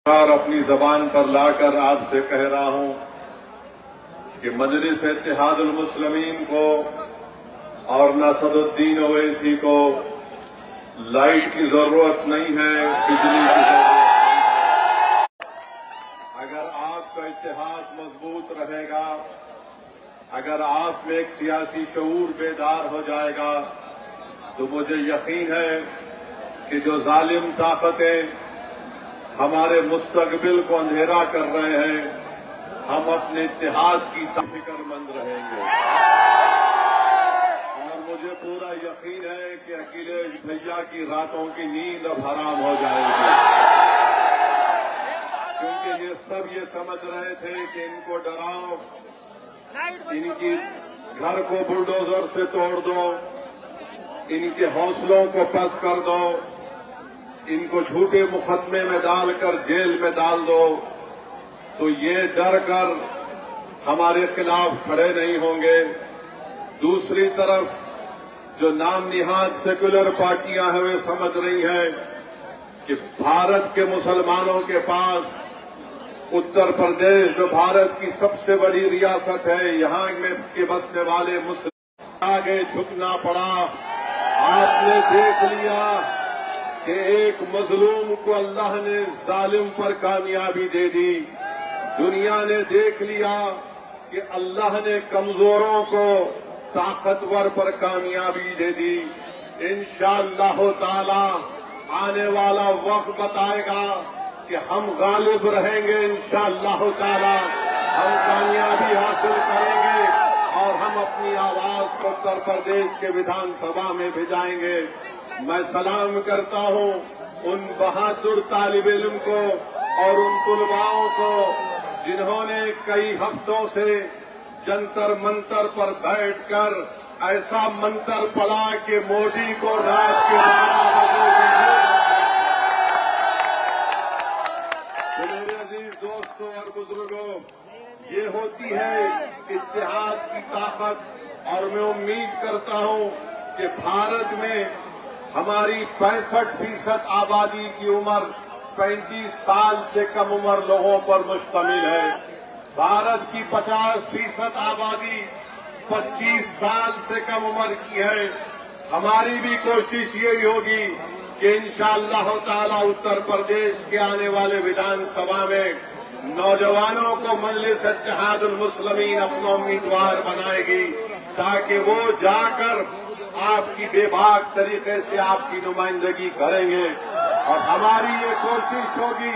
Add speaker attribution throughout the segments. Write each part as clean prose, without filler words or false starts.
Speaker 1: اور اپنی زبان پر لا کر آپ سے کہہ رہا ہوں کہ مجلس اتحاد المسلمین کو اور نصر الدین اویسی کو لائٹ کی ضرورت نہیں ہے، بجلی کی ضرورت ہے۔ اگر آپ کا اتحاد مضبوط رہے گا، اگر آپ میں ایک سیاسی شعور بیدار ہو جائے گا تو مجھے یقین ہے کہ جو ظالم طاقتیں ہمارے مستقبل کو اندھیرا کر رہے ہیں، ہم اپنے اتحاد کی فکر مند رہیں گے۔ اور مجھے پورا یقین ہے کہ اکھلیش بھیا کی راتوں کی نیند اب حرام ہو جائے گی، کیونکہ یہ سب یہ سمجھ رہے تھے کہ ان کو ڈراؤ، ان کی گھر کو بلڈوزر سے توڑ دو، ان کے حوصلوں کو پست کر دو، ان کو جھوٹے مقدمے میں ڈال کر جیل میں ڈال دو، تو یہ ڈر کر ہمارے خلاف کھڑے نہیں ہوں گے۔ دوسری طرف جو نام نہاد سیکولر پارٹیاں ہیں وہ سمجھ رہی ہیں کہ بھارت کے مسلمانوں کے پاس اتر پردیش جو بھارت کی سب سے بڑی ریاست ہے، یہاں میں کے بسنے والے مسلم آگے جھکنا پڑا۔ آپ نے دیکھ لیا کہ ایک مظلوم کو اللہ نے ظالم پر کامیابی دے دی، دنیا نے دیکھ لیا کہ اللہ نے کمزوروں کو طاقتور پر کامیابی دے دی۔ انشاءاللہ تعالی آنے والا وقت بتائے گا کہ ہم غالب رہیں گے، انشاءاللہ تعالی ہم کامیابی حاصل کریں گے اور ہم اپنی آواز کو اتر پردیش کے ویدھان سبھا میں بھیجائیں گے۔ میں سلام کرتا ہوں ان بہادر طالب علم کو اور ان طلباؤں کو جنہوں نے کئی ہفتوں سے جنتر منتر پر بیٹھ کر ایسا منتر پڑا کہ مودی کو رات کے 12 بجے تو میرے عزیز دوستوں اور بزرگوں، یہ ہوتی ہے اتحاد کی طاقت۔ اور میں امید کرتا ہوں کہ بھارت میں ہماری 65% آبادی کی عمر 35 سال سے کم عمر لوگوں پر مشتمل ہے۔ بھارت کی 50% آبادی 25 سال سے کم عمر کی ہے۔ ہماری بھی کوشش یہی ہوگی کہ انشاءاللہ تعالی اتر پردیش کے آنے والے ویدھان سبھا میں نوجوانوں کو مجلس اتحاد المسلمین اپنا امیدوار بنائے گی، تاکہ وہ جا کر آپ کی بے باک طریقے سے آپ کی نمائندگی کریں گے۔ اور ہماری یہ کوشش ہوگی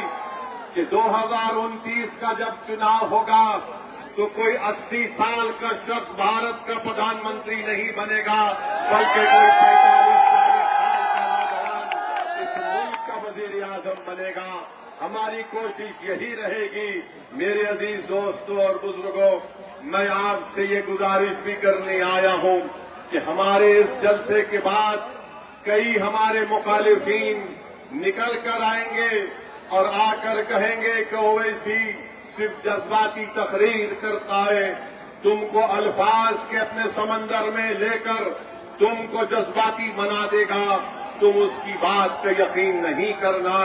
Speaker 1: کہ 2029 کا جب چناؤ ہوگا تو کوئی 80 سال کا شخص بھارت کا پردھان منتری نہیں بنے گا، بلکہ کوئی 45-40 سال کا نوجوان اس ملک کا وزیر اعظم بنے گا۔ ہماری کوشش یہی رہے گی۔ میرے عزیز دوستوں اور بزرگوں، میں آپ سے یہ گزارش بھی کرنے آیا ہوں کہ ہمارے اس جلسے کے بعد کئی ہمارے مخالفین نکل کر آئیں گے اور آ کر کہیں گے کہ اویسی صرف جذباتی تقریر کرتا ہے، تم کو الفاظ کے اپنے سمندر میں لے کر تم کو جذباتی بنا دے گا، تم اس کی بات پہ یقین نہیں کرنا۔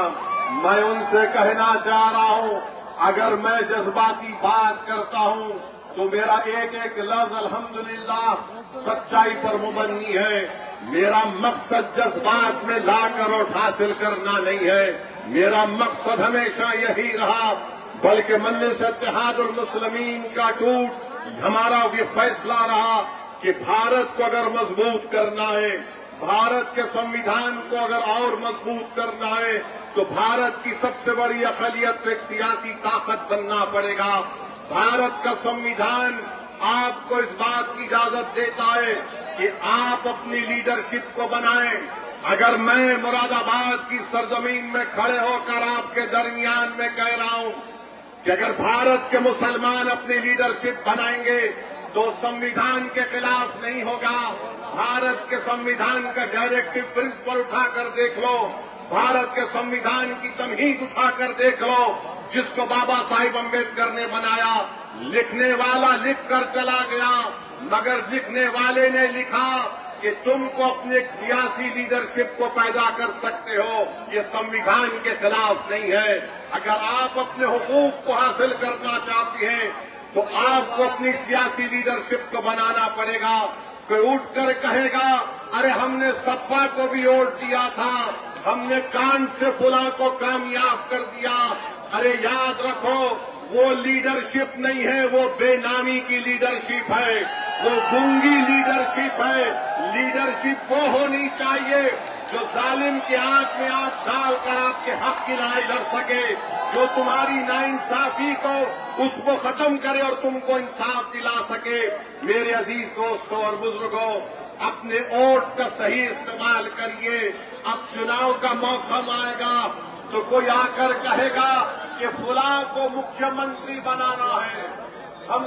Speaker 1: میں ان سے کہنا چاہ رہا ہوں، اگر میں جذباتی بات کرتا ہوں تو میرا ایک ایک لفظ الحمدللہ سچائی پر مبنی ہے۔ میرا مقصد جذبات میں لا کر اور حاصل کرنا نہیں ہے، میرا مقصد ہمیشہ یہی رہا، بلکہ مجلس اتحاد المسلمین کا ٹوٹ ہمارا یہ فیصلہ رہا کہ بھارت کو اگر مضبوط کرنا ہے، بھارت کے سنویدھان کو اگر اور مضبوط کرنا ہے تو بھارت کی سب سے بڑی اقلیت کو ایک سیاسی طاقت بننا پڑے گا۔ بھارت کا سنویدھان آپ کو اس بات کی اجازت دیتا ہے کہ آپ اپنی لیڈرشپ کو بنائیں۔ اگر میں مراد آباد کی سرزمین میں کھڑے ہو کر آپ کے درمیان میں کہہ رہا ہوں کہ اگر بھارت کے مسلمان اپنی لیڈرشپ بنائیں گے تو سنویدھان کے خلاف نہیں ہوگا۔ بھارت کے سنویدھان کا ڈائریکٹو پرنسپل اٹھا کر دیکھ لو، بھارت کے سنویدھان کی تمہید اٹھا کر دیکھ لو، جس کو بابا صاحب امبیڈکر نے بنایا۔ لکھنے والا لکھ کر چلا گیا، مگر لکھنے والے نے لکھا کہ تم کو اپنی ایک سیاسی لیڈرشپ کو پیدا کر سکتے ہو، یہ سنویدھان کے خلاف نہیں ہے۔ اگر آپ اپنے حقوق کو حاصل کرنا چاہتے ہیں تو آپ کو اپنی سیاسی لیڈرشپ کو بنانا پڑے گا. کوئی اٹھ کر کہے گا ارے ہم نے سپا کو بھی ووٹ دیا تھا, ہم نے کان سے فلاں کو کامیاب کر دیا. ارے یاد رکھو وہ لیڈرشپ نہیں ہے, وہ بے نامی کی لیڈرشپ ہے, وہ گنگی لیڈرشپ ہے. لیڈرشپ وہ ہونی چاہیے جو ظالم کی آنکھ میں آنکھ ڈال کر آپ کے حق کی لڑائی لڑ سکے, جو تمہاری ناانصافی کو اس کو ختم کرے اور تم کو انصاف دلا سکے. میرے عزیز دوستوں اور بزرگوں, اپنے ووٹ کا صحیح استعمال کریے. اب چناؤ کا موسم آئے گا تو کوئی آ کر کہے گا کہ فلاں کو مکھیہ منتری بنانا ہے, ہم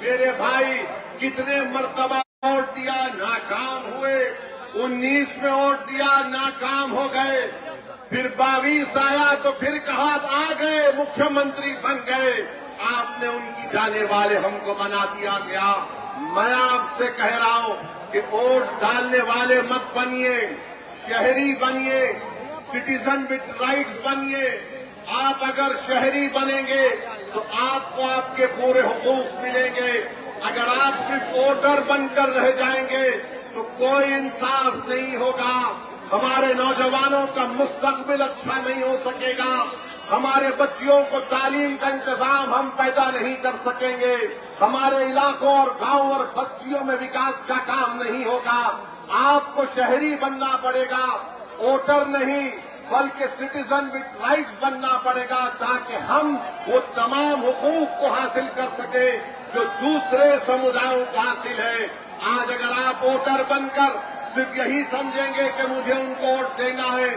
Speaker 1: میرے بھائی کتنے مرتبہ ووٹ دیا, ناکام ہوئے. 19 میں ووٹ دیا, ناکام ہو گئے. پھر 22 آیا تو پھر کہا آ گئے, مکھیہ منتری بن گئے. آپ نے ان کی جانے والے ہم کو بنا دیا گیا. میں آپ سے کہہ رہا ہوں کہ ووٹ ڈالنے والے مت بنیے, شہری بنیے, سٹیزن وتھ رائٹس بنیے. آپ اگر شہری بنیں گے تو آپ کو آپ کے پورے حقوق ملیں گے. اگر آپ صرف ووٹر بن کر رہ جائیں گے تو کوئی انصاف نہیں ہوگا. ہمارے نوجوانوں کا مستقبل اچھا نہیں ہو سکے گا. ہمارے بچیوں کو تعلیم کا انتظام ہم پیدا نہیں کر سکیں گے. ہمارے علاقوں اور گاؤں اور بستیوں میں وکاس کا کام نہیں ہوگا. آپ کو شہری بننا پڑے گا, ووٹر نہیں بلکہ سٹیزن وتھ رائٹس بننا پڑے گا, تاکہ ہم وہ تمام حقوق کو حاصل کر سکیں جو دوسرے سمودایوں کو حاصل ہے. آج اگر آپ ووٹر بن کر صرف یہی سمجھیں گے کہ مجھے ان کو ووٹ دینا ہے,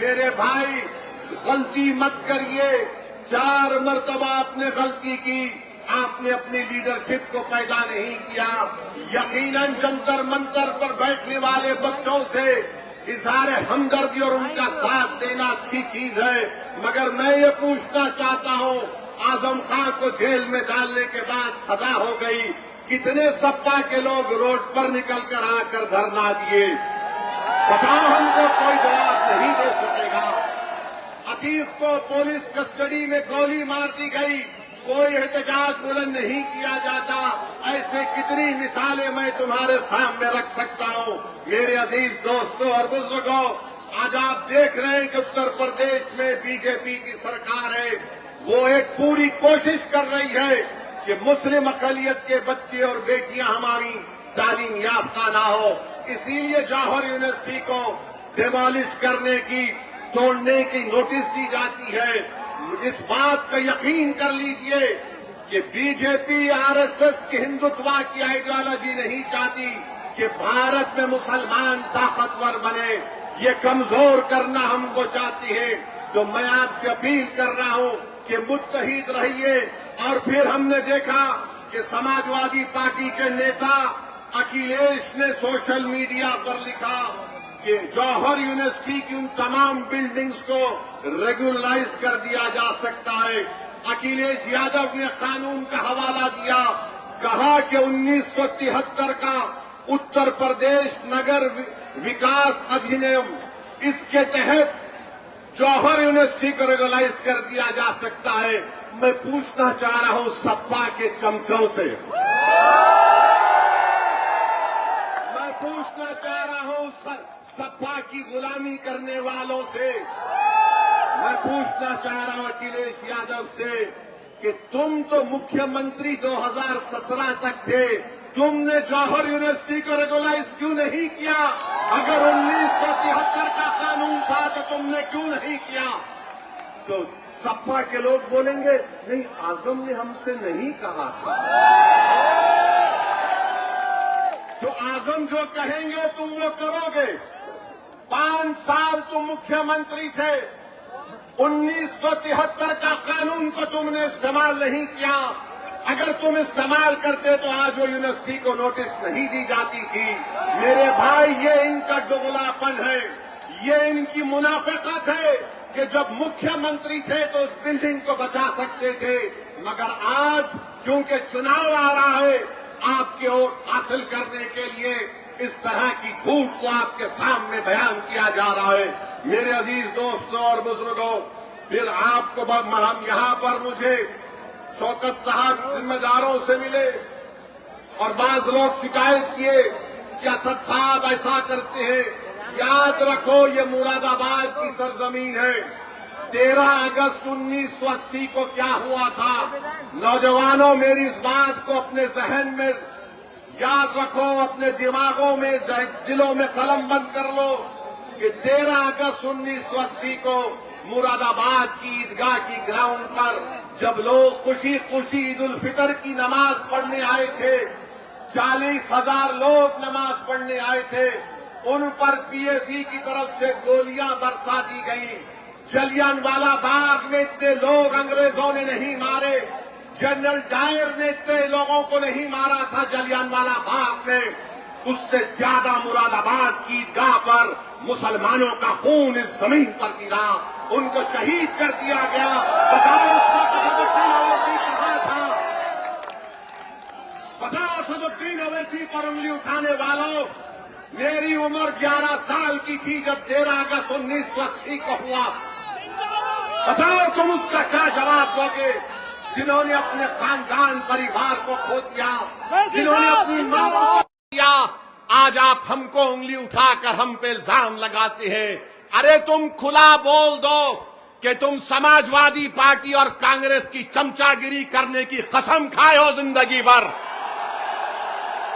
Speaker 1: میرے بھائی غلطی مت کریے. 4 مرتبہ آپ نے غلطی کی, آپ نے اپنی لیڈرشپ کو پیدا نہیں کیا. یقیناً جنتر منتر پر بیٹھنے والے بچوں سے اظہار ہمدردی اور ان کا ساتھ دینا اچھی چیز ہے, مگر میں یہ پوچھنا چاہتا ہوں, اعظم خان کو جیل میں ڈالنے کے بعد سزا ہو گئی, کتنے سپا کے لوگ روڈ پر نکل کر آ کر دھرنا دیے؟ بتاؤ, ہم کو کوئی جواب نہیں دے سکے گا. عتیق کو پولیس کسٹڈی میں گولی مار دی گئی, کوئی احتجاج بلند نہیں کیا جاتا. ایسے کتنی مثالیں میں تمہارے سامنے رکھ سکتا ہوں. میرے عزیز دوستوں اور بزرگوں, آج آپ دیکھ رہے ہیں کہ اتر پردیش میں بی جے پی کی سرکار ہے. وہ ایک پوری کوشش کر رہی ہے کہ مسلم اقلیت کے بچے اور بیٹیاں ہماری تعلیم یافتہ نہ ہو. اسی لیے جوہر یونیورسٹی کو ڈیمالش کرنے کی, توڑنے کی نوٹس دی جاتی ہے. اس بات کا یقین کر لیجئے کہ B J P R S S کی ہندوتوا کی آئیڈیالوجی نہیں چاہتی کہ بھارت میں مسلمان طاقتور بنے. یہ کمزور کرنا ہم کو چاہتی ہے. تو میں آپ سے اپیل کر رہا ہوں کہ متحد رہیے. اور پھر ہم نے دیکھا کہ سماجوادی پارٹی کے نیتا اکھلیش نے سوشل میڈیا پر لکھا کہ جوہر یونیورسٹی کی ان تمام بلڈنگز کو ریگولرائز کر دیا جا سکتا ہے. اکھلیش یادو نے قانون کا حوالہ دیا, کہا کہ 1973 کا اتر پردیش نگر وکاس ادھینیم, اس کے تحت جوہر یونیورسٹی کو ریگولرائز کر دیا جا سکتا ہے. میں پوچھنا چاہ رہا ہوں سپا کے چمچوں سے, میں پوچھنا چاہ رہا ہوں سپا کی غلامی کرنے والوں سے, میں پوچھنا چاہ رہا ہوں اکھلیش یادو سے کہ تم تو مکھیہ منتری 2017 تک تھے, تم نے جوہر یونیورسٹی کو ریگولرائز کیوں نہیں کیا؟ اگر 1973 کا قانون تھا تو تم نے کیوں نہیں کیا؟ تو سپا کے لوگ بولیں گے نہیں, اعظم نے ہم سے نہیں کہا تھا. تو اعظم جو کہیں گے تم وہ کرو گے. 5 سال تم مکھیہ منتری تھے, 1973 کا قانون کو تم نے استعمال نہیں کیا. اگر تم استعمال کرتے تو آج وہ یونیورسٹی کو نوٹس نہیں دی جاتی تھی. میرے بھائی, یہ ان کا دوغلاپن ہے, یہ ان کی منافقت ہے کہ جب مکھیہ منتری تھے تو اس بلڈنگ کو بچا سکتے تھے, مگر آج کیونکہ چناؤ آ رہا ہے, آپ کے ووٹ حاصل کرنے کے لیے اس طرح کی جھوٹ کو آپ کے سامنے بیان کیا جا رہا ہے۔ میرے عزیز دوستوں اور بزرگوں، پھر آپ کو ہم یہاں پر مجھے شوکت صاحب ذمہ داروں سے ملے اور بعض لوگ شکایت کیے کہ اسد صاحب ایسا کرتے ہیں۔ یاد رکھو یہ مراد آباد کی سرزمین ہے۔ 13 اگست 1980 کو کیا ہوا تھا؟ نوجوانوں، میری اس بات کو اپنے ذہن میں یاد رکھو، اپنے دماغوں میں، دلوں میں قلم بند کر لو کہ 13 اگست 1980 کو مراد آباد کی عیدگاہ کی گراؤنڈ پر جب لوگ خوشی خوشی عید الفطر کی نماز پڑھنے آئے تھے، 40,000 لوگ نماز پڑھنے آئے تھے، ان پر پی ایس ای کی طرف سے گولیاں برسا دی گئیں۔ جلیان والا باغ میں اتنے لوگ انگریزوں نے نہیں مارے، جنرل ڈائر نے اتنے لوگوں کو نہیں مارا تھا جلیان والا باغ میں۔ اس سے زیادہ مراد آباد کی عیدگاہ پر مسلمانوں کا خون اس زمین پر گرا، ان کو شہید کر دیا گیا۔ بتاؤ اس وقت اسد الدین اویسی کہاں تھا؟ بتاؤ اسد الدین اویسی پر انگلی اٹھانے والوں، میری عمر 11 سال کی تھی جب 13 اگست 1980 کو ہوا۔ بتاؤ تم اس کا کیا جواب دو گے؟ جنہوں نے اپنے خاندان پریوار کو کھو دیا، جنہوں نے اپنی ماں کو کھو دیا، آج آپ ہم کو انگلی اٹھا کر ہم پہ الزام لگاتے ہیں۔ ارے تم کھلا بول دو کہ تم سماجوادی پارٹی اور کانگریس کی چمچا گیری کرنے کی قسم کھائے ہو زندگی بھر۔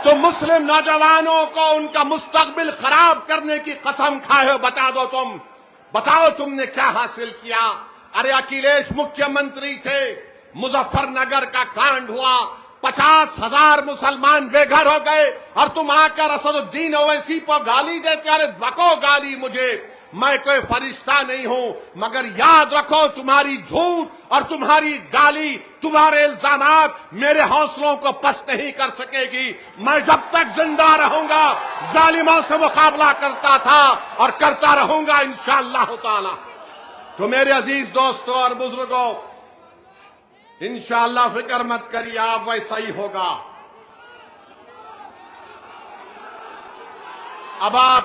Speaker 1: تو مسلم نوجوانوں کو ان کا مستقبل خراب کرنے کی قسم کھائے ہو۔ بتا دو تم، بتاؤ تم نے کیا حاصل کیا؟ ارے اکھلیش مکھیہ منتری تھے، مظفر نگر کا کانڈ ہوا، 50,000 مسلمان بے گھر ہو گئے، اور تم آ کر اسد الدین اویسی کو گالی دیتے۔ ارے بکو گالی مجھے، میں کوئی فرشتہ نہیں ہوں، مگر یاد رکھو تمہاری جھوٹ اور تمہاری گالی، تمہارے الزامات میرے حوصلوں کو پست نہیں کر سکے گی۔ میں جب تک زندہ رہوں گا ظالموں سے مقابلہ کرتا تھا اور کرتا رہوں گا انشاءاللہ تعالی۔ تو میرے عزیز دوستوں اور بزرگوں، انشاءاللہ فکر مت کریے، آپ ویسا ہی ہوگا۔ اب آپ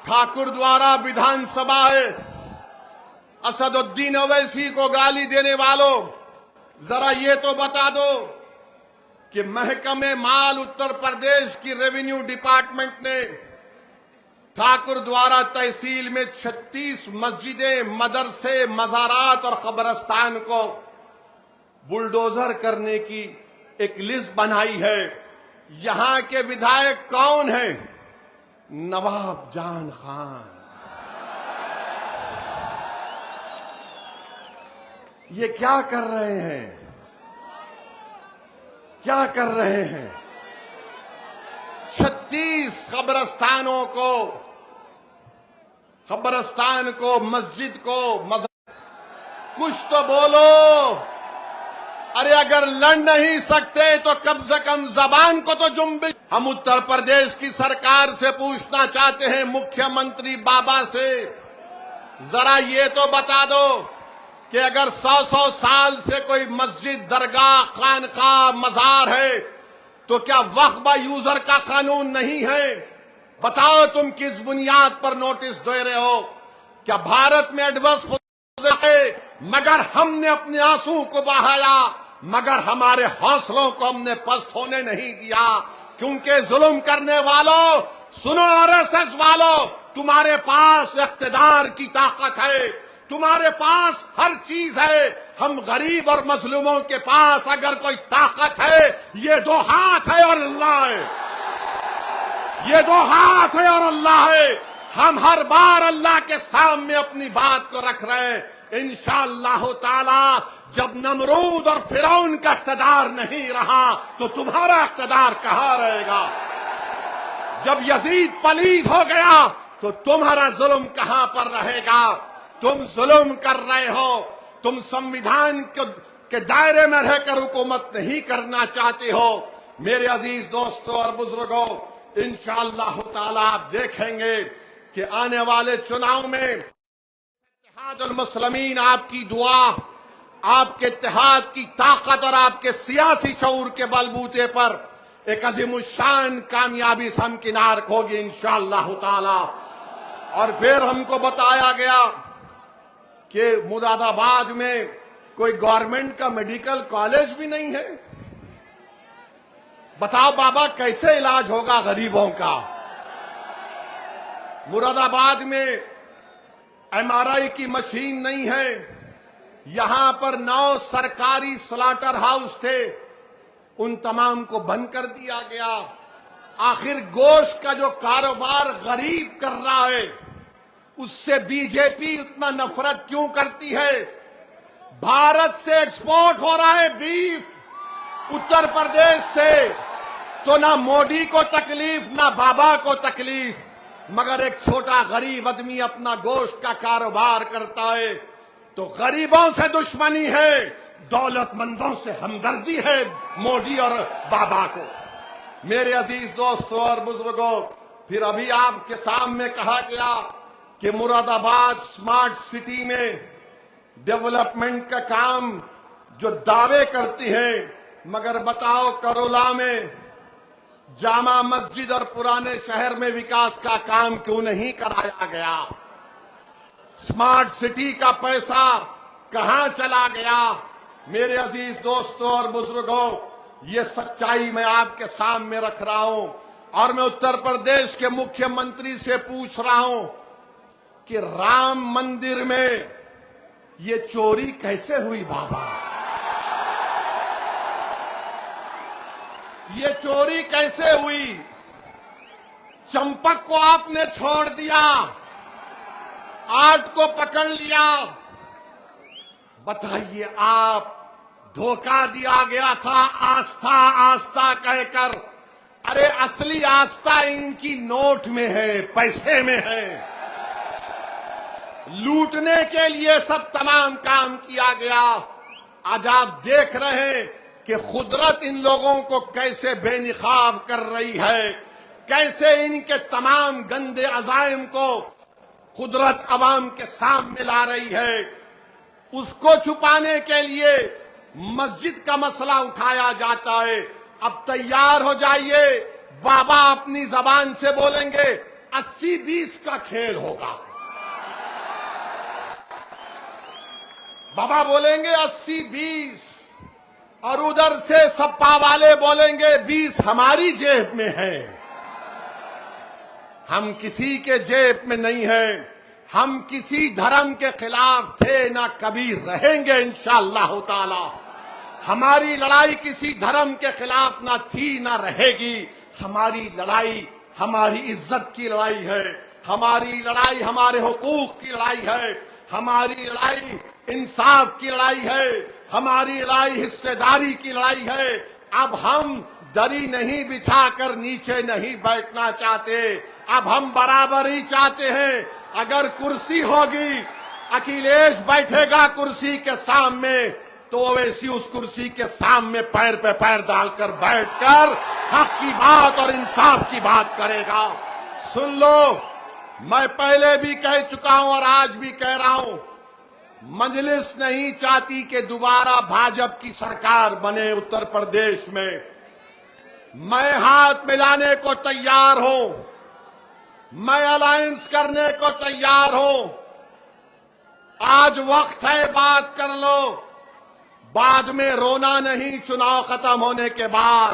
Speaker 1: ٹھاکر دوارا بدھان سبھا ہے، اسد الدین اویسی کو گالی دینے والوں، ذرا یہ تو بتا دو کہ محکمہ مال اتر پردیش کی ریونیو ڈپارٹمنٹ نے ٹھاکر دوارا تحصیل میں 36 مسجدیں، مدرسے، مزارات اور قبرستان کو بلڈوزر کرنے کی ایک لسٹ بنائی ہے۔ یہاں کے ودھائک کون ہیں؟ نواب جان خان۔ یہ کیا کر رہے ہیں؟ کیا کر رہے ہیں؟ 36 قبرستان کو، مسجد کو، کچھ تو بولو۔ ارے اگر لڑ نہیں سکتے تو کم سے کم زبان کو تو جنبش۔ ہم اتر پردیش کی سرکار سے پوچھنا چاہتے ہیں، مکھیہ منتری بابا سے، ذرا یہ تو بتا دو کہ اگر 100 سال سے کوئی مسجد، درگاہ، خانقاہ، مزار ہے تو کیا وقف با یوزر کا قانون نہیں ہے؟ بتاؤ تم کس بنیاد پر نوٹس دے رہے ہو؟ کیا بھارت میں ایڈورس ہے؟ مگر ہم نے اپنے آنسو کو بہایا، مگر ہمارے حوصلوں کو ہم نے پست ہونے نہیں دیا، کیونکہ ظلم کرنے والوں، سنو آر ایس ایس والوں، تمہارے پاس اقتدار کی طاقت ہے، تمہارے پاس ہر چیز ہے۔ ہم غریب اور مظلوموں کے پاس اگر کوئی طاقت ہے، یہ 2 ہاتھ ہے اور اللہ ہے، یہ 2 ہاتھ ہے اور اللہ ہے۔ ہم ہر بار اللہ کے سامنے اپنی بات کو رکھ رہے ہیں۔ انشاءاللہ تعالی جب نمرود اور فرعون کا اقتدار نہیں رہا تو تمہارا اقتدار کہاں رہے گا؟ جب یزید پلید ہو گیا تو تمہارا ظلم کہاں پر رہے گا؟ تم ظلم کر رہے ہو، تم سمویدھان کے دائرے میں رہ کر حکومت نہیں کرنا چاہتے ہو۔ میرے عزیز دوستوں اور بزرگوں، انشاءاللہ تعالی آپ دیکھیں گے کہ آنے والے چناؤ میں اتحاد المسلمین آپ کی دعا، آپ کے اتحاد کی طاقت اور آپ کے سیاسی شعور کے بلبوتے پر
Speaker 2: ایک عظیم الشان کامیابی سے ہمکنار ہوگی انشاءاللہ تعالی۔ اور پھر ہم کو بتایا گیا کہ مراد آباد میں کوئی گورنمنٹ کا میڈیکل کالج بھی نہیں ہے۔ بتاؤ بابا کیسے علاج ہوگا غریبوں کا؟ مراد آباد میں MRI کی مشین نہیں ہے۔ یہاں پر 9 سرکاری سلاٹر ہاؤس تھے، ان تمام کو بند کر دیا گیا۔ آخر گوشت کا جو کاروبار غریب کر رہا ہے اس سے بی جے پی اتنا نفرت کیوں کرتی ہے؟ بھارت سے ایکسپورٹ ہو رہا ہے بیف اتر پردیش سے، تو نہ مودی کو تکلیف نہ بابا کو تکلیف، مگر ایک چھوٹا غریب آدمی اپنا گوشت کا کاروبار کرتا ہے تو غریبوں سے دشمنی ہے، دولت مندوں سے ہمدردی ہے مودی اور بابا کو۔ میرے عزیز دوستوں اور بزرگوں، پھر ابھی آپ کے سامنے کہا گیا کہ مراد آباد سمارٹ سٹی میں ڈیولپمنٹ کا کام جو دعوے کرتی ہے، مگر بتاؤ کرولا میں جامع مسجد اور پرانے شہر میں وکاس کا کام کیوں نہیں کرایا گیا؟ سمارٹ سٹی کا پیسہ کہاں چلا گیا؟ میرے عزیز دوستوں اور بزرگوں، یہ سچائی میں آپ کے سامنے رکھ رہا ہوں، اور میں اتر پردیش کے مکھیہ منتری سے پوچھ رہا ہوں کہ رام مندر میں یہ چوری کیسے ہوئی بابا؟ یہ چوری کیسے ہوئی؟ چمپک کو آپ نے چھوڑ دیا، 8 کو پکڑ لیا۔ بتائیے آپ، دھوکہ دیا گیا تھا آستھا آستھا کہہ کر، ارے اصلی آستھا ان کی نوٹ میں ہے، پیسے میں ہے۔ لوٹنے کے لیے سب تمام کام کیا گیا۔ آج آپ دیکھ رہے ہیں کہ قدرت ان لوگوں کو کیسے بے نقاب کر رہی ہے، کیسے ان کے تمام گندے عزائم کو قدرت عوام کے سامنے لا رہی ہے۔ اس کو چھپانے کے لیے مسجد کا مسئلہ اٹھایا جاتا ہے۔ اب تیار ہو جائیے، بابا اپنی زبان سے بولیں گے 80-20 کا کھیل ہوگا۔ بابا بولیں گے 80-20، اور ادھر سے سپا والے بولیں گے 20 ہماری جیب میں ہے۔ ہم کسی کے جیب میں نہیں ہیں، ہم کسی دھرم کے خلاف تھے نہ کبھی رہیں گے انشاءاللہ تعالی۔ ہماری لڑائی کسی دھرم کے خلاف نہ تھی نہ رہے گی۔ ہماری لڑائی ہماری عزت کی لڑائی ہے، ہماری لڑائی ہمارے حقوق کی لڑائی ہے، ہماری لڑائی انصاف کی لڑائی ہے، ہماری لڑائی حصے داری کی لڑائی ہے۔ اب ہم دری نہیں بچھا کر نیچے نہیں بیٹھنا چاہتے، اب ہم برابری چاہتے ہیں۔ اگر کرسی ہوگی، اکھلیش بیٹھے گا کرسی کے سامنے، تو اویسی اس کرسی کے سامنے پیر پہ پیر ڈال کر بیٹھ کر حق کی بات اور انصاف کی بات کرے گا۔ سن لو، میں پہلے بھی کہہ چکا ہوں اور آج بھی کہہ رہا ہوں، مجلس نہیں چاہتی کہ دوبارہ بھاجپ کی سرکار بنے اتر پردیش میں۔ میں ہاتھ ملانے کو تیار ہوں، میں الائنس کرنے کو تیار ہوں۔ آج وقت ہے، بات کر لو، بعد میں رونا نہیں چناؤ ختم ہونے کے بعد۔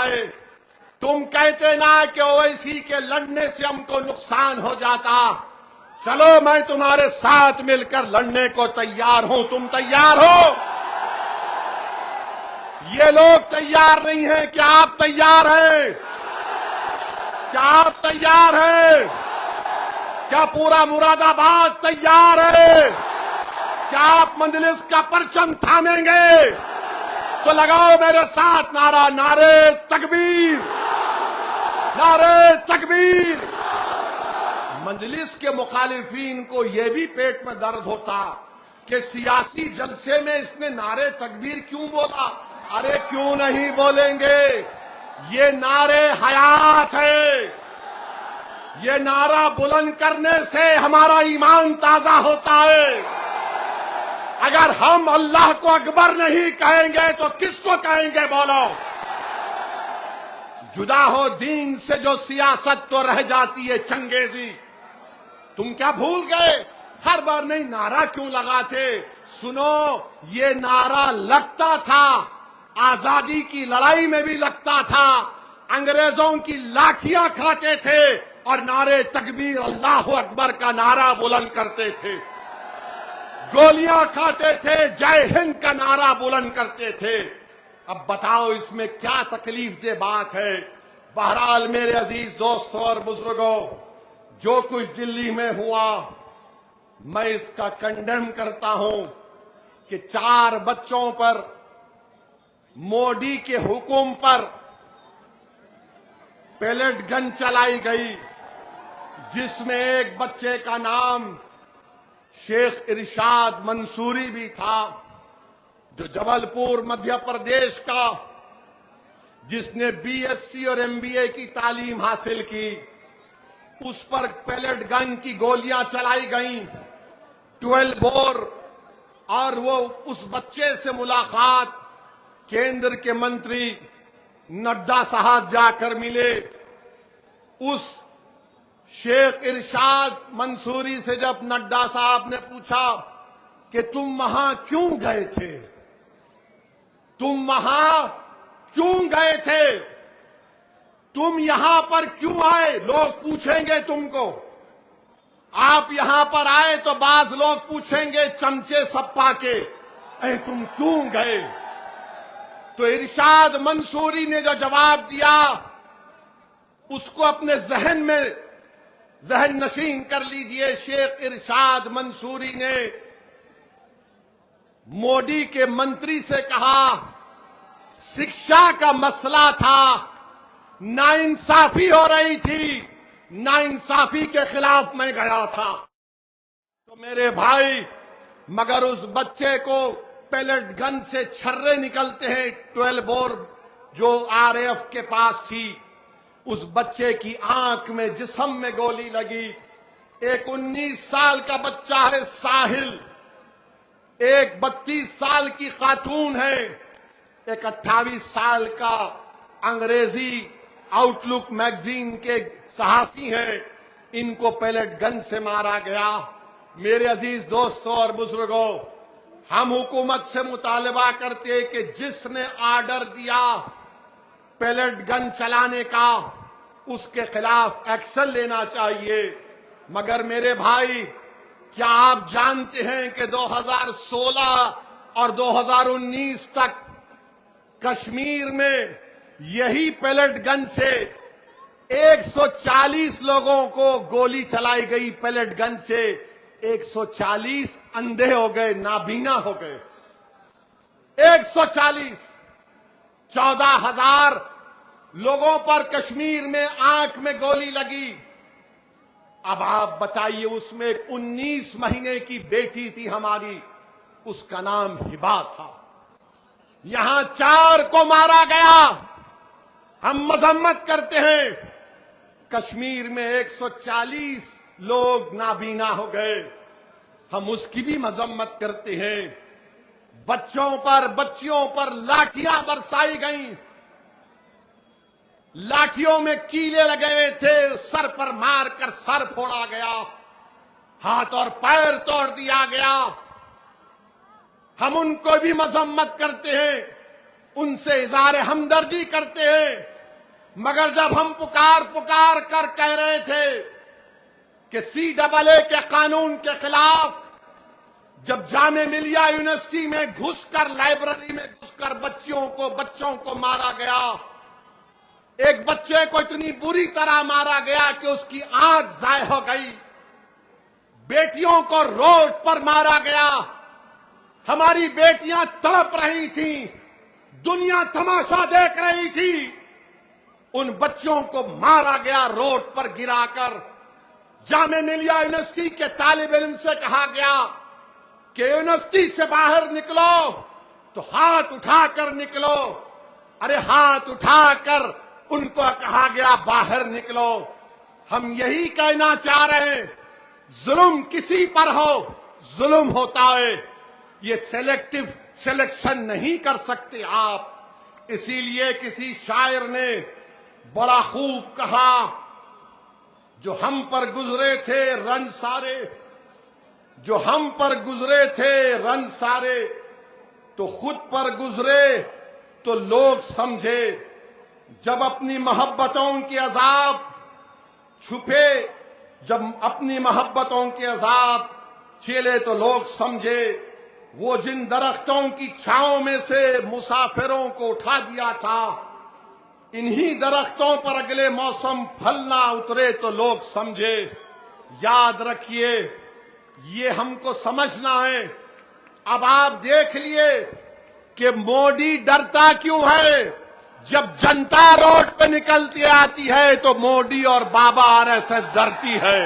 Speaker 2: آئے۔ تم کہتے نا کہ اویسی کے لڑنے سے ہم کو نقصان ہو جاتا، چلو میں تمہارے ساتھ مل کر لڑنے کو تیار ہوں۔ تم تیار ہو؟ یہ لوگ تیار نہیں ہیں، کیا آپ تیار ہیں؟ کیا آپ تیار ہیں؟ کیا پورا مراد آباد تیار ہے؟ کیا آپ مجلس کا پرچم تھامیں گے؟ تو لگاؤ میرے ساتھ نعرہ، نعرے تکبیر، نعرے تکبیر۔ مجلس کے مخالفین کو یہ بھی پیٹ میں درد ہوتا کہ سیاسی جلسے میں اس نے نعرے تکبیر کیوں بولا؟ ارے کیوں نہیں بولیں گے؟ یہ نعرے حیات ہے، یہ نعرہ بلند کرنے سے ہمارا ایمان تازہ ہوتا ہے۔ اگر ہم اللہ کو اکبر نہیں کہیں گے تو کس کو کہیں گے بولو؟ جدا ہو دین سے جو سیاست تو رہ جاتی ہے چنگیزی. تم کیا بھول گئے؟ ہر بار نہیں نعرہ کیوں لگاتے؟ سنو، یہ نعرہ لگتا تھا، آزادی کی لڑائی میں بھی لگتا تھا، انگریزوں کی لاٹھیاں کھاتے تھے اور نعرے تکبیر اللہ اکبر کا نعرہ بلند کرتے تھے، گولیاں کھاتے تھے، جے ہند کا نعرہ بلند کرتے تھے. اب بتاؤ اس میں کیا تکلیف دہ بات ہے؟ بہرحال میرے عزیز دوستوں اور بزرگوں، جو کچھ دلی میں ہوا میں اس کا کنڈیم کرتا ہوں کہ 4 بچوں پر مودی کے حکم پر پیلٹ گن چلائی گئی، جس میں ایک بچے کا نام شیخ ارشاد منصوری بھی تھا، جو جبل پور مدھیہ پردیش کا، جس نے BSc اور MBA کی تعلیم حاصل کی. اس پر پیلٹ گن کی گولیاں چلائی گئیں، 12 بور. اور وہ اس بچے سے ملاقات کیندر کے منتری نڈا صاحب جا کر ملے. اس شیخ ارشاد منصوری سے جب نڈا صاحب نے پوچھا کہ تم وہاں کیوں گئے تھے، تم وہاں کیوں گئے تھے، تم یہاں پر کیوں آئے، لوگ پوچھیں گے تم کو. آپ یہاں پر آئے تو بعض لوگ پوچھیں گے چمچے سپا کے، اے تم کیوں گئے؟ تو ارشاد منصوری نے جو جواب دیا اس کو اپنے ذہن میں ذہن نشین کر لیجئے. شیخ ارشاد منصوری نے مودی کے منتری سے کہا شکشا کا مسئلہ تھا، ناانصافی ہو رہی تھی، ناانصافی کے خلاف میں گیا تھا. تو میرے بھائی، مگر اس بچے کو پیلٹ گن سے چھرے نکلتے ہیں، 12 بور جو RAF کے پاس تھی. اس بچے کی آنکھ میں، جسم میں گولی لگی. ایک 19 سال کا بچہ ہے ساحل، ایک 32 سال کی خاتون ہے، ایک 28 سال کا انگریزی آؤٹ لک میگزین کے صحافی ہیں. ان کو پیلٹ گن سے مارا گیا. میرے عزیز دوستوں اور بزرگوں، ہم حکومت سے مطالبہ کرتے کہ جس نے آرڈر دیا پیلٹ گن چلانے کا اس کے خلاف ایکشن لینا چاہیے. مگر میرے بھائی، کیا آپ جانتے ہیں کہ 2016 اور 2019 تک کشمیر میں یہی پیلٹ گن سے 140 لوگوں کو گولی چلائی گئی. پیلٹ گن سے 140 اندھے ہو گئے، نابینا ہو گئے. 140، 14,000 لوگوں پر کشمیر میں آنکھ میں گولی لگی. اب آپ بتائیے، اس میں 19 مہینے کی بیٹی تھی ہماری، اس کا نام ہبا تھا. یہاں 4 کو مارا گیا. ہم مذمت کرتے ہیں، کشمیر میں 140 لوگ نابینا ہو گئے، ہم اس کی بھی مذمت کرتے ہیں. بچوں پر، بچیوں پر لاٹھیاں برسائی گئیں، لاٹھیوں میں کیلے لگے ہوئے تھے، سر پر مار کر سر پھوڑا گیا، ہاتھ اور پیر توڑ دیا گیا. ہم ان کو بھی مذمت کرتے ہیں، ان سے اظہار ہمدردی کرتے ہیں. مگر جب ہم پکار کر کہہ رہے تھے کہ CAA کے قانون کے خلاف، جب جامعہ ملیہ یونیورسٹی میں گھس کر، لائبریری میں گھس کر بچوں کو مارا گیا، ایک بچے کو اتنی بری طرح مارا گیا کہ اس کی آنکھ ضائع ہو گئی، بیٹیوں کو روڈ پر مارا گیا، ہماری بیٹیاں تڑپ رہی تھیں، دنیا تماشا دیکھ رہی تھی، ان بچوں کو مارا گیا روڈ پر گرا کر. جامعہ ملیہ یونیورسٹی کے طالب علم سے کہا گیا کہ یونیورسٹی سے باہر نکلو تو ہاتھ اٹھا کر نکلو. ارے ہاتھ اٹھا کر ان کو کہا گیا باہر نکلو. ہم یہی کہنا چاہ رہے ہیں، ظلم کسی پر ہو ظلم ہوتا ہے، یہ سلیکٹو سلیکشن نہیں کر سکتے آپ. اسی لیے کسی شاعر نے بڑا خوب کہا، جو ہم پر گزرے تھے رن سارے، جو ہم پر گزرے تھے رن سارے، تو خود پر گزرے تو لوگ سمجھے. جب اپنی محبتوں کے عذاب چھپے، جب اپنی محبتوں کے عذاب چھیلے تو لوگ سمجھے. وہ جن درختوں کی چھاؤں میں سے مسافروں کو اٹھا دیا تھا، انہی درختوں پر اگلے موسم پھل نہ اترے تو لوگ سمجھے. یاد رکھیے، یہ ہم کو سمجھنا ہے. اب آپ دیکھ لیے کہ مودی ڈرتا کیوں ہے. جب جنتا روڈ پہ نکلتی آتی ہے تو مودی اور بابا RSS ڈرتی ہے.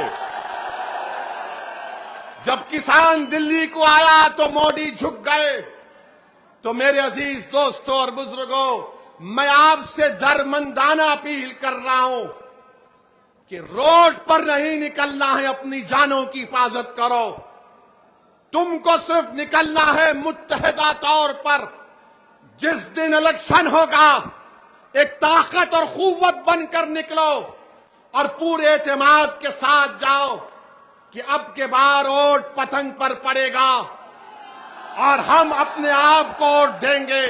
Speaker 2: جب کسان دلی کو آیا تو مودی جھک گئے. تو میرے عزیز دوستوں اور بزرگوں، میں آپ سے درمندانہ اپیل کر رہا ہوں کہ روڈ پر نہیں نکلنا ہے، اپنی جانوں کی حفاظت کرو. تم کو صرف نکلنا ہے متحدہ طور پر. جس دن الیکشن ہوگا ایک طاقت اور قوت بن کر نکلو اور پورے اعتماد کے ساتھ جاؤ کہ اب کے بار ووٹ پتنگ پر پڑے گا اور ہم اپنے آپ کو ووٹ دیں گے.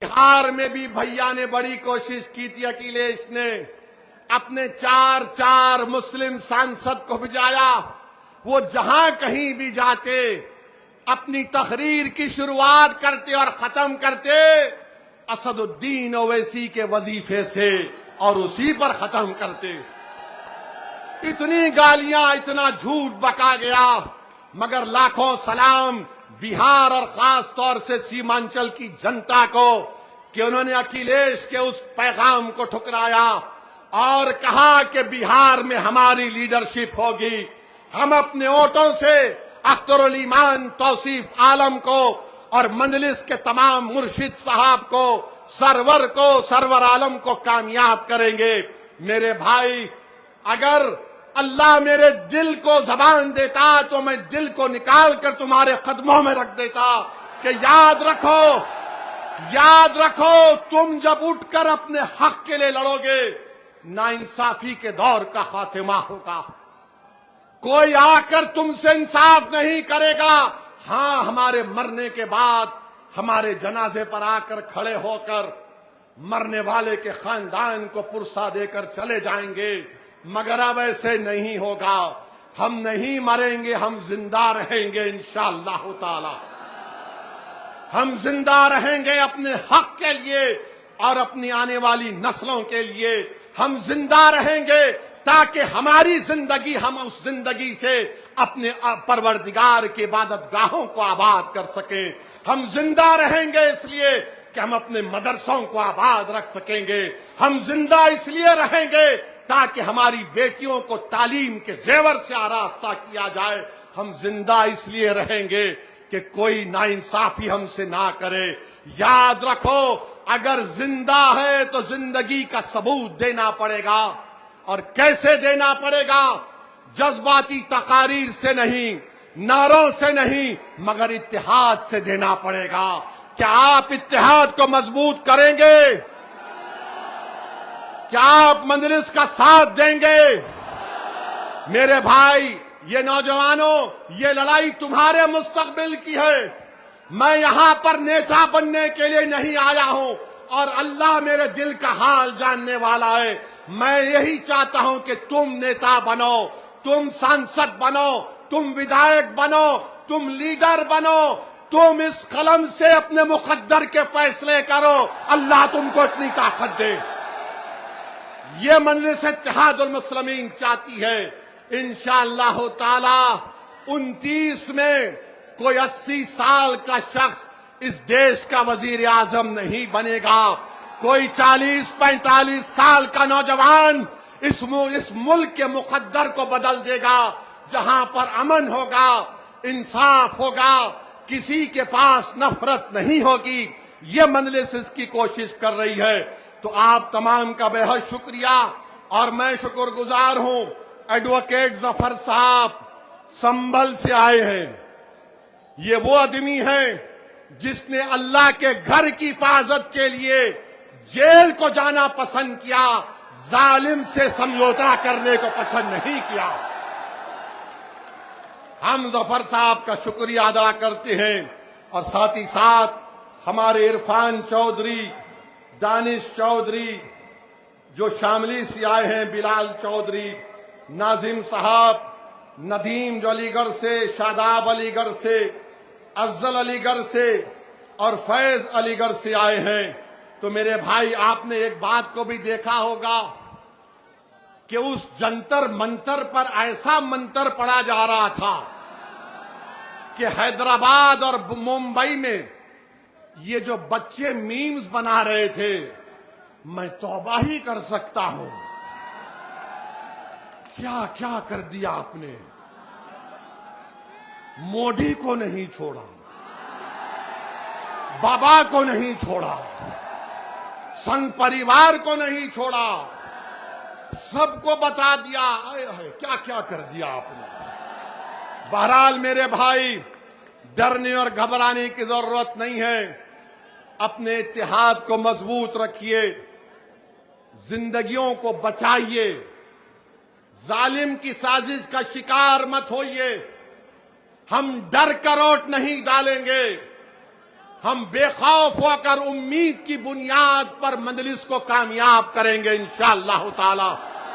Speaker 2: بہار میں بھی بھیا نے بڑی کوشش کی تھی، اکھلیش نے اپنے چار مسلم سانسد کو بھجایا. وہ جہاں کہیں بھی جاتے اپنی تقریر کی شروعات کرتے اور ختم کرتے اسد الدین اویسی کے وظیفے سے اور اسی پر ختم کرتے. اتنی گالیاں، اتنا جھوٹ بکا گیا، مگر لاکھوں سلام بہار اور خاص طور سے سیمانچل کی جنتا کو کہ انہوں نے اکھلیش کے اس پیغام کو ٹھکرایا اور کہا کہ بہار میں ہماری لیڈرشپ ہوگی. ہم اپنے ووٹوں سے اختر الایمان توصیف عالم کو اور مجلس کے تمام مرشد صاحب کو، سرور عالم کو کامیاب کریں گے. میرے بھائی، اگر اللہ میرے دل کو زبان دیتا تو میں دل کو نکال کر تمہارے قدموں میں رکھ دیتا کہ یاد رکھو تم جب اٹھ کر اپنے حق کے لیے لڑو گے، ناانصافی کے دور کا خاتمہ ہوگا. کوئی آ کر تم سے انصاف نہیں کرے گا. ہاں، ہمارے مرنے کے بعد ہمارے جنازے پر آ کر کھڑے ہو کر مرنے والے کے خاندان کو پرسہ دے کر چلے جائیں گے، مگر اب ایسے نہیں ہوگا. ہم نہیں مریں گے، ہم زندہ رہیں گے انشاءاللہ تعالی. ہم زندہ رہیں گے اپنے حق کے لیے اور اپنی آنے والی نسلوں کے لیے. ہم زندہ رہیں گے تاکہ ہماری زندگی، ہم اس زندگی سے اپنے پروردگار کی عبادت گاہوں کو آباد کر سکیں. ہم زندہ رہیں گے اس لیے کہ ہم اپنے مدرسوں کو آباد رکھ سکیں گے. ہم زندہ اس لیے رہیں گے تاکہ ہماری بیٹیوں کو تعلیم کے زیور سے آراستہ کیا جائے. ہم زندہ اس لیے رہیں گے کہ کوئی ناانصافی ہم سے نہ کرے. یاد رکھو، اگر زندہ ہے تو زندگی کا ثبوت دینا پڑے گا. اور کیسے دینا پڑے گا؟ جذباتی تقاریر سے نہیں، نعروں سے نہیں، مگر اتحاد سے دینا پڑے گا. کیا آپ اتحاد کو مضبوط کریں گے؟ کیا آپ مجلس کا ساتھ دیں گے؟ میرے بھائی، یہ نوجوانوں، یہ لڑائی تمہارے مستقبل کی ہے. میں یہاں پر نیتا بننے کے لیے نہیں آیا ہوں، اور اللہ میرے دل کا حال جاننے والا ہے. میں یہی چاہتا ہوں کہ تم نیتا بنو، تم سانسد بنو، تم ودھائک بنو، تم لیڈر بنو. تم اس قلم سے اپنے مقدر کے فیصلے کرو. اللہ تم کو اتنی طاقت دے. یہ مجلس اتحاد المسلمین چاہتی ہے. انشاءاللہ تعالی 29 میں کوئی 80 سال کا شخص اس دیش کا وزیر اعظم نہیں بنے گا. کوئی 40-45 سال کا نوجوان اس ملک کے مقدر کو بدل دے گا. جہاں پر امن ہوگا، انصاف ہوگا، کسی کے پاس نفرت نہیں ہوگی. یہ مجلس اس کی کوشش کر رہی ہے. تو آپ تمام کا بے حد شکریہ، اور میں شکر گزار ہوں. ایڈوکیٹ ظفر صاحب سنبھل سے آئے ہیں. یہ وہ آدمی ہے جس نے اللہ کے گھر کی حفاظت کے لیے جیل کو جانا پسند کیا، ظالم سے سمجھوتا کرنے کو پسند نہیں کیا۔ ہم ظفر صاحب کا شکریہ ادا کرتے ہیں، اور ساتھ ہی ساتھ ہمارے عرفان چودھری، دانش چودھری جو شاملی سے آئے ہیں، بلال چودھری، ناظم صاحب، ندیم جو علی گڑھ سے، شاداب علی گڑھ سے، افضل علی گڑھ سے اور فیض علی گڑھ سے آئے ہیں۔ تو میرے بھائی، آپ نے ایک بات کو بھی دیکھا ہوگا کہ اس جنتر منتر پر ایسا منتر پڑا جا رہا تھا کہ حیدرآباد اور ممبئی میں یہ جو بچے میمز بنا رہے تھے، میں توبہ ہی کر سکتا ہوں، کیا کیا کر دیا آپ نے۔ موڈی کو نہیں چھوڑا، بابا کو نہیں چھوڑا، سنگ پریوار کو نہیں چھوڑا، سب کو بتا دیا۔ کیا کیا کر دیا آپ نے۔ بہرحال میرے بھائی، ڈرنے اور گھبرانے کی ضرورت نہیں ہے، اپنے اتحاد کو مضبوط رکھیے، زندگیوں کو بچائیے، ظالم کی سازش کا شکار مت ہوئیے۔ ہم ڈر کروٹ نہیں ڈالیں گے، ہم بے خوف ہو کر امید کی بنیاد پر مجلس کو کامیاب کریں گے انشاءاللہ تعالی۔